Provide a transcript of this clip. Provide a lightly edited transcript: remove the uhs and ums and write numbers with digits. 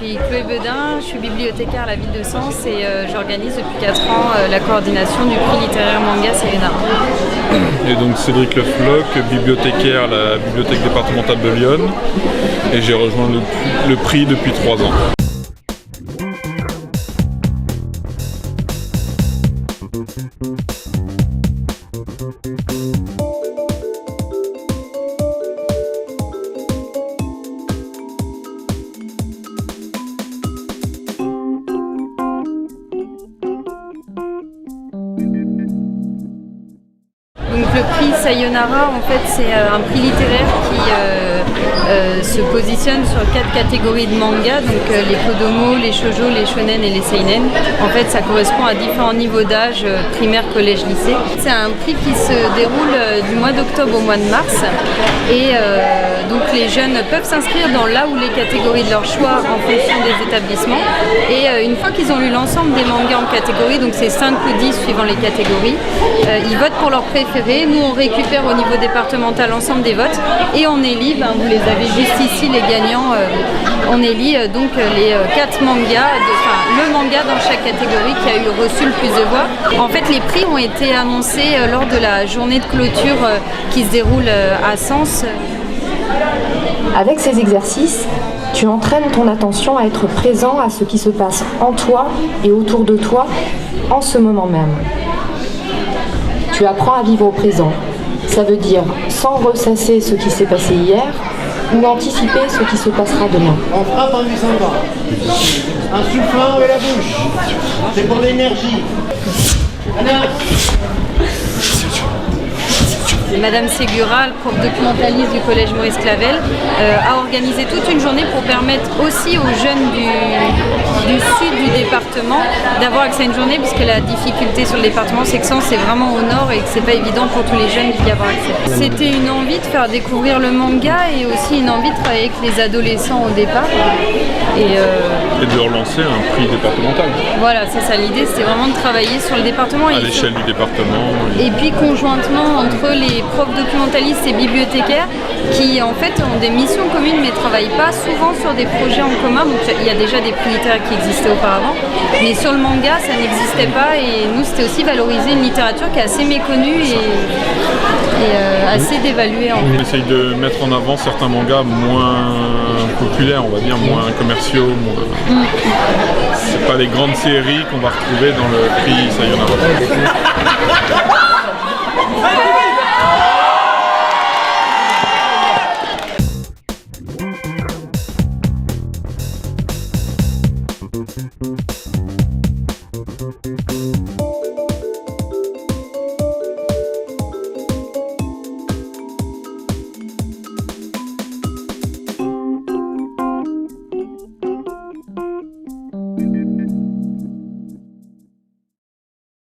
suis Chloé Bedin, je suis bibliothécaire à la ville de Sens et j'organise depuis 4 ans la coordination du prix littéraire manga Sayonara. Et donc Cédric Le Floch, bibliothécaire à la bibliothèque départementale de Lyon, et j'ai rejoint le prix depuis 3 ans. Donc le prix Sayonara, en fait, c'est un prix littéraire qui se positionne sur 4 catégories de manga, donc les kodomo, les shoujo, les shonen et les seinen. En fait, ça correspond à différents niveaux d'âge, primaire, collège, lycée. C'est un prix qui se déroule du mois d'octobre au mois de mars. Et donc les jeunes peuvent s'inscrire dans là ou les catégories de leur choix en fonction des établissements. Et une fois qu'ils ont lu l'ensemble des mangas en catégorie, donc c'est 5 ou 10 suivant les catégories, ils votent pour leur préféré. Nous on récupère au niveau départemental l'ensemble des votes et on élit, vous les avez juste ici les gagnants, on élit donc les 4 mangas, le manga dans chaque catégorie qui a eu reçu le plus de voix. En fait les prix ont été annoncés lors de la journée de clôture qui se déroule à Sens. Avec ces exercices, tu entraînes ton attention à être présent à ce qui se passe en toi et autour de toi en ce moment même. Tu apprends à vivre au présent. Ça veut dire sans ressasser ce qui s'est passé hier ou anticiper ce qui se passera demain. On frappe en descendant. En soufflant avec la bouche. C'est pour l'énergie. Anna. Madame Ségura, le prof documentaliste du collège Maurice Clavel, a organisé toute une journée pour permettre aussi aux jeunes du sud du département d'avoir accès à une journée, puisque la difficulté sur le département, c'est que Sens c'est vraiment au nord et que c'est pas évident pour tous les jeunes d'y avoir accès. C'était une envie de faire découvrir le manga et aussi une envie de travailler avec les adolescents au départ. Et de relancer un prix départemental. Voilà, c'est ça l'idée, c'était vraiment de travailler sur le département. À l'échelle du département. Et puis conjointement entre les profs documentalistes et bibliothécaires qui en fait ont des missions communes mais ne travaillent pas souvent sur des projets en commun. Donc il y a déjà des prix littéraires qui existaient auparavant, mais sur le manga ça n'existait pas et nous c'était aussi valoriser une littérature qui est assez méconnue et assez dévaluée en fait. On essaye de mettre en avant certains mangas moins populaires, on va dire, moins commerciaux. C'est pas les grandes séries qu'on va retrouver dans le prix Sayonara.